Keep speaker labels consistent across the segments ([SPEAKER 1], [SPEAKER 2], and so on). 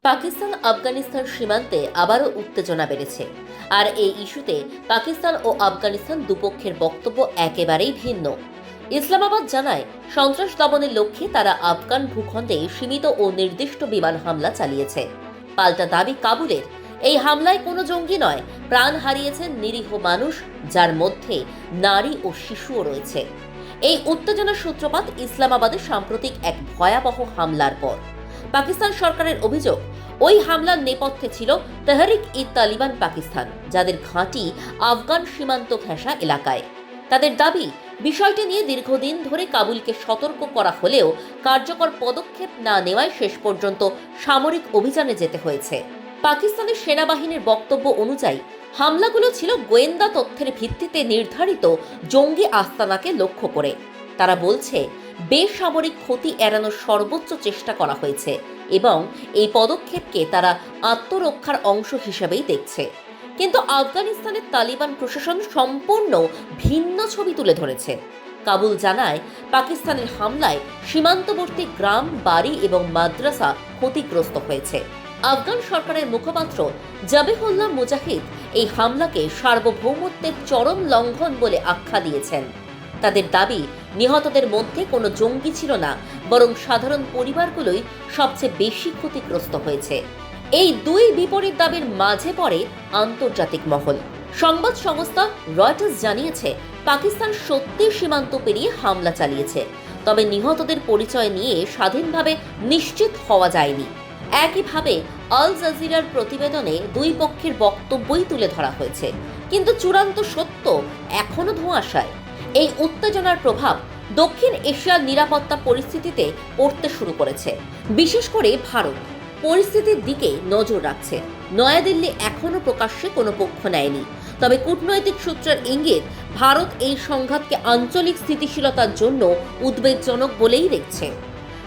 [SPEAKER 1] পাকিস্তান আফগানিস্তান সীমান্তে আবারও উত্তেজনা বেড়েছে। আর এই ইস্যুতে পাকিস্তান ও আফগানিস্তান দুপক্ষের বক্তব্য একেবারেই ভিন্ন। ইসলামাবাদ জানায়, সন্ত্রাস দমনের লক্ষ্যে তারা আফগান ভূখণ্ডে সীমিত ও নির্দিষ্ট বিমান হামলা চালিয়েছে। পাল্টা দাবি কাবুলের, এই হামলায় কোনো জঙ্গি নয়, প্রাণ হারিয়েছেন নিরীহ মানুষ, যার মধ্যে নারী ও শিশুও রয়েছে। এই উত্তেজনার সূত্রপাত ইসলামাবাদে সাম্প্রতিক এক ভয়াবহ হামলার পর। পাকিস্তান সরকারের অভিযোগ, ওই হামলার নেপথ্যে ছিল তেহরিক-ই-তালিবান পাকিস্তান, যাদের ঘাঁটি আফগান সীমান্ত ঘেঁষা এলাকায়। তাদের দাবি, বিষয়টি নিয়ে দীর্ঘদিন ধরে কাবুলকে সতর্ক করা হলেও কার্যকর পদক্ষেপ না নেওয়ায় শেষ পর্যন্ত সামরিক অভিযানে যেতে হয়েছে। পাকিস্তানের সেনাবাহিনীর বক্তব্য অনুযায়ী হামলাগুলো ছিল গোয়েন্দা তথ্যের ভিত্তিতে নির্ধারিত জঙ্গি আস্তানাকে লক্ষ্য করে। তারা বলছে, বেসামরিক ক্ষতি এড়ানোর সর্বোচ্চ চেষ্টা করা হয়েছে এবং এই পদক্ষেপকে তারা আত্মরক্ষার অংশ হিসেবেই দেখছে। কিন্তু আফগানিস্তানের তালিবান প্রশাসন সম্পূর্ণ ভিন্ন ছবি তুলে ধরেছে। কাবুল জানায়, পাকিস্তানের হামলায় সীমান্তবর্তী গ্রাম, বাড়ি এবং মাদ্রাসা ক্ষতিগ্রস্ত হয়েছে। আফগান সরকারের মুখপাত্র জাবিহুল্লাহ মুজাহিদ এই হামলাকে সার্বভৌমত্বের চরম লঙ্ঘন বলে আখ্যা দিয়েছেন। তাদের দাবি, নিহতদের মধ্যে কোনো জঙ্গি ছিল না, বরং সাধারণ পরিবারগুলোই সবচেয়ে বেশি ক্ষতিগ্রস্ত হয়েছে। এই দুই বিপরীত দাবির মাঝে পড়ে আন্তর্জাতিক মহল। সংবাদ সংস্থা রয়টার্স জানিয়েছে, পাকিস্তান সত্যি সীমান্ত পেরিয়ে হামলা চালিয়েছে, তবে নিহতদের পরিচয় নিয়ে স্বাধীনভাবে নিশ্চিত হওয়া যায়নি। একইভাবে আল জাজিরার প্রতিবেদনে দুই পক্ষের বক্তব্যই তুলে ধরা হয়েছে, কিন্তু চূড়ান্ত সত্য এখনো ধোঁয়াশায়। এই উত্তেজনার প্রভাব দক্ষিণ এশিয়ার নিরাপত্তা পরিস্থিতিতে পড়তে শুরু করেছে। বিশেষ করে ভারত পরিস্থিতির দিকে নজর রাখছে। নয়াদিল্লি এখনো প্রকাশ্যে কোনো পক্ষ নেয়নি, তবে কূটনৈতিক সূত্রের ইঙ্গিত, ভারত এই সংঘাতকে আঞ্চলিক স্থিতিশীলতার জন্য উদ্বেগজনক বলেই দেখছে।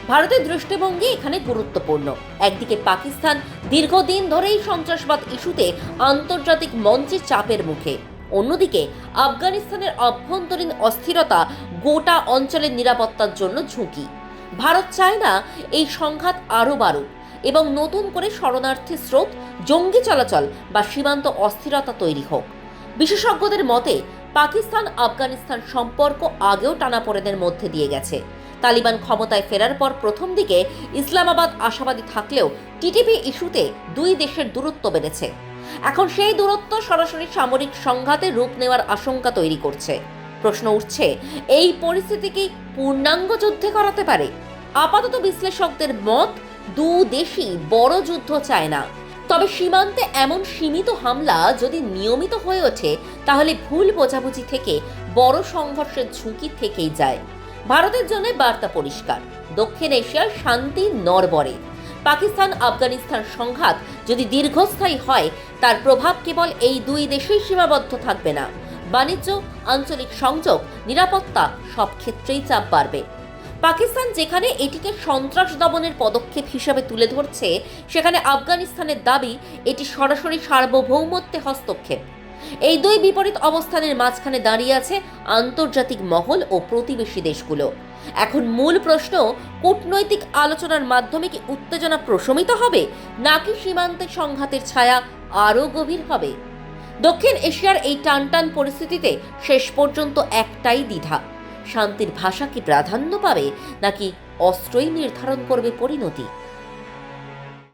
[SPEAKER 1] ভারতের দৃষ্টিভঙ্গি এখানে গুরুত্বপূর্ণ। একদিকে পাকিস্তান দীর্ঘদিন ধরেই সন্ত্রাসবাদ ইস্যুতে আন্তর্জাতিক মঞ্চে চাপের মুখে, অন্যদিকে আফগানিস্তানের অভ্যন্তরীণ অস্থিরতা গোটা অঞ্চলের নিরাপত্তার জন্য ঝুঁকি। ভারত চায় না এই সংঘাত আরও বাড়ুক এবং নতুন করে শরণার্থী স্রোত, জঙ্গি চলাচল বা সীমান্ত অস্থিরতা তৈরি হোক। বিশেষজ্ঞদের মতে, পাকিস্তান আফগানিস্তান সম্পর্ক আগেও টানাপোড়েনের মধ্যে দিয়ে গেছে। তালিবান ক্ষমতায় ফেরার পর প্রথম দিকে ইসলামাবাদ আশাবাদী থাকলেও টিটিপি ইস্যুতে দুই দেশের দূরত্ব বেড়েছে। এখন সেই দূরত্ব সরাসরি সামরিক সংঘাতে রূপ নেওয়ার আশঙ্কা তৈরি করছে। প্রশ্ন উঠছে, এই পরিস্থিতি কি পূর্ণাঙ্গ যুদ্ধে করাতে পারে? আপাতত বিশ্লেষকদের মত, দু দেশই বড় যুদ্ধ চায় না, তবে সীমান্তে এমন সীমিত হামলা যদি নিয়মিত হয়ে ওঠে, তাহলে ভুল বোঝাবুঝি থেকে বড় সংঘর্ষের ঝুঁকি থেকেই যায়। ভারতের জন্য বার্তা পরিষ্কার, দক্ষিণ এশিয়ার শান্তি নড়বড়ে। পাকিস্তান আফগানিস্তান সংঘাত যদি দীর্ঘস্থায়ী হয়, তার প্রভাব কেবল এই দুই দেশেই সীমাবদ্ধ থাকবে না। বাণিজ্য, আঞ্চলিক সংযোগ, নিরাপত্তা সব ক্ষেত্রেই চাপ বাড়বে। পাকিস্তান যেখানে এটিকে সন্ত্রাস দমনের পদক্ষেপ হিসেবে তুলে ধরছে, সেখানে আফগানিস্তানের দাবি এটি সরাসরি সার্বভৌমত্বে হস্তক্ষেপ। এই দুই বিপরীত অবস্থানের মাঝখানে দাঁড়িয়ে আছে আন্তর্জাতিক মহল ও প্রতিবেশী দেশগুলো। এখন মূল প্রশ্ন, কূটনৈতিক আলোচনার মাধ্যমে কি উত্তেজনা প্রশমিত হবে, নাকি সীমান্তে সংঘাতের ছায়া আরও গভীর হবে? দক্ষিণ এশিয়ার এই টানটান পরিস্থিতিতে শেষ পর্যন্ত একটাই দ্বিধা, শান্তির ভাষা কি প্রাধান্য পাবে, নাকি অস্ত্রই নির্ধারণ করবে পরিণতি?